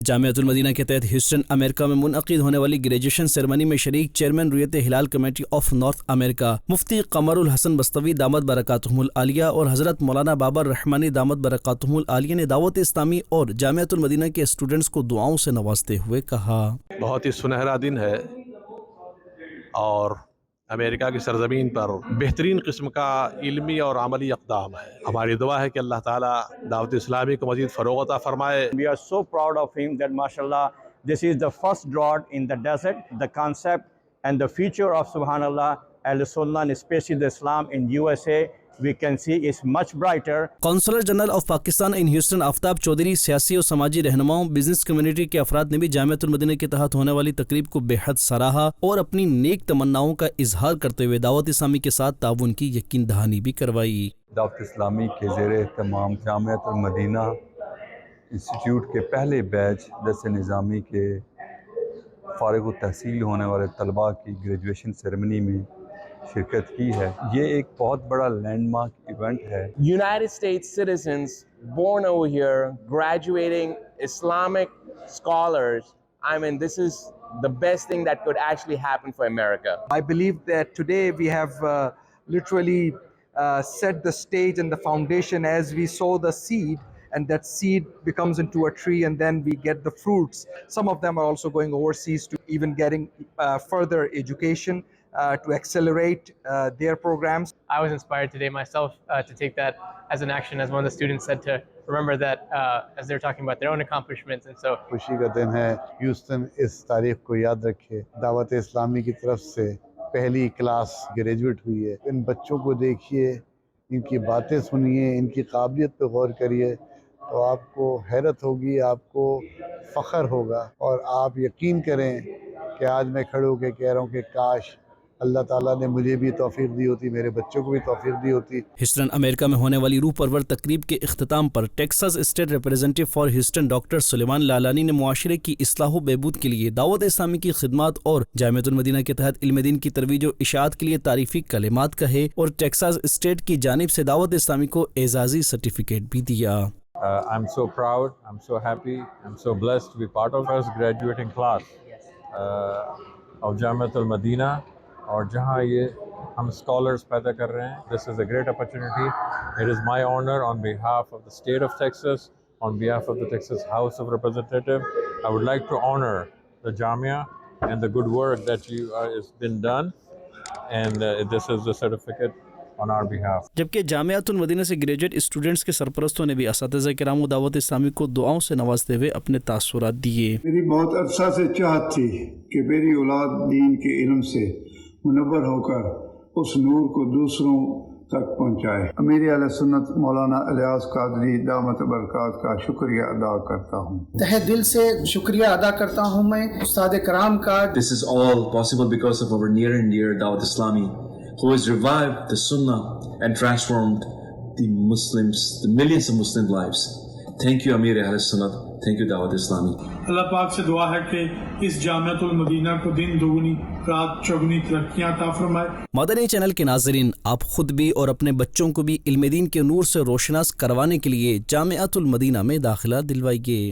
जामिया-तुल-मदीना के तहत Houston America में मुनअक़िद होने वाली ग्रेजुएशन सेरेमनी में शरीक chairman Ruyat Hilal committee of North America मुफ्ती कमरुल हसन बस्तवी दामत बरकातुहुमुल आलिया और हज़रत मौलाना बाबर रहमानी दामत बरकातुहुमुल आलिया ने दावत-ए-इस्लामी और जामिया-तुल-मदीना के स्टूडेंट्स को दुआओं से नवाजते हुए कहा, बहुत ही सुनहरा दिन है और अमेरिका की सरजमीन पर बेहतरीन किस्म का इल्मी और अमली इक़दाम है। हमारी दुआ है कि अल्लाह ताला दावत-ए-इस्लामी को मज़ीद फ़रोग़ अता फ़रमाए। We are so proud of him that mashallah this is the first drought in the desert. The concept and the future of subhanallah al-sunnah and especially the Islam in USA we can see is much brighter. Consul general of Pakistan in Houston Aftab Chaudhry सियासी और समाजी रहनुमाओं business community के अफराद ने भी जामिया-तुल-मदीना के तहत होने वाली तकरीब को बेहद सराहा और अपनी नेक तमन्नाओं का इजहार करते हुए दावत-इस्लामी के साथ ताउन की यकीन दहानी भी करवाई। दावत-इस्लामी के ज़ेरे एहतमाम जामिया-तुल-मदीना इंस्टीट्यूट के पहले बैच दरस निज़ामी के फ़ारिग़ तहसील होने वाले तलबा की ग्रेजुएशन सेरेमनी में शिरकत की है। ये एक बहुत बड़ा लैंडमार्क इवेंट है। United States citizens born over here, graduating Islamic scholars. I mean, this is the best thing that could actually happen for America. I believe that today we have literally set the stage and the foundation as we sow the seed, and that seed becomes into a tree and then we get the fruits. Some of them are also going overseas to even getting further education to accelerate their programs. I was inspired today myself to take that as an action, as one of the students said, to remember that as they're talking about their own accomplishments. And so खुशी का दिन है। Houston इस तारीख को याद रखे, दावत-ए-इस्लामी की तरफ से पहली क्लास ग्रेजुएट हुई है। इन बच्चों को देखिए, इनकी बातें सुनिए, इनकी काबिलियत पे गौर करिए, तो आपको हैरत होगी, आपको फ़ख्र होगा और आप यकीन करें कि आज मैं खड़े होकर कह रहा हूँ कि काश अल्लाह ताला ने मुझे भी तौफीक दी होती, मेरे बच्चों को भी तौफीक दी होती। ह्यूस्टन अमेरिका में होने वाली रूह परवर तकरीब के इख्तिताम पर Texas state representative for Houston doctor Suleman Lalani ने मुआशरे की इस्लाह बेबूद के लिए दावत-ए-इस्लामी की खिदमात और जामिया-तुल-मदीना के तहत इल्म दीन की तरवीज और इशाअत के लिए तारीफी कलिमात कहे और टेक्सास स्टेट की जानिब से दावत-ए-इस्लामी को एजाजी सर्टिफिकेट भी दिया। I'm so proud, I'm so happy, I'm so blessed to be part of first graduating class of Jamia-Tul-Madinah और जहाँ ये हम स्कॉलर्स पैदा कर रहे हैं। This is a great opportunity. It is my honor on behalf of the state of Texas, on behalf of the Texas House of Representatives. I would like to honor the Jamia and the good work that has been done, and this is the certificate on our behalf. जबकि जामिया-तुल-मदीना से graduate students के सरपरस्तों ने भी असातिज़ा किराम दावत-इस्लामी को दुआओं से नवाजते हुए अपने तासुरात दिए। मेरी बहुत अरसा से चाहत थी कि मेरी औलाद दीन के इल्म से मुनव्वर होकर उस नूर को दूसरों तक पहुँचाए। अमीर अहले सुन्नत मौलाना इलियास कादरी दामत बरकात का शुक्रिया अदा करता हूँ। तहे दिल से शुक्रिया अदा करता हूँ मैं उस्ताद कराम का। This is all possible because of our near and dear Dawat-Islami, who has revived the Sunnah and transformed the Muslims, the millions of Muslim lives. Thank you, Amir Ahl Sunnah. Thank you, Dawat-Islami. अल्लाह पाक से दुआ है कि इस जामिया-तुल-मदीना को दिन दोगुनी रात चौगुनी तरक्कियां अता फरमाए। मदनी चैनल के नाज़रीन, आप खुद भी और अपने बच्चों को भी इल्म दीन के नूर से रोशनास करवाने के लिए जामिया-तुल-मदीना में दाखिला दिलवाइए।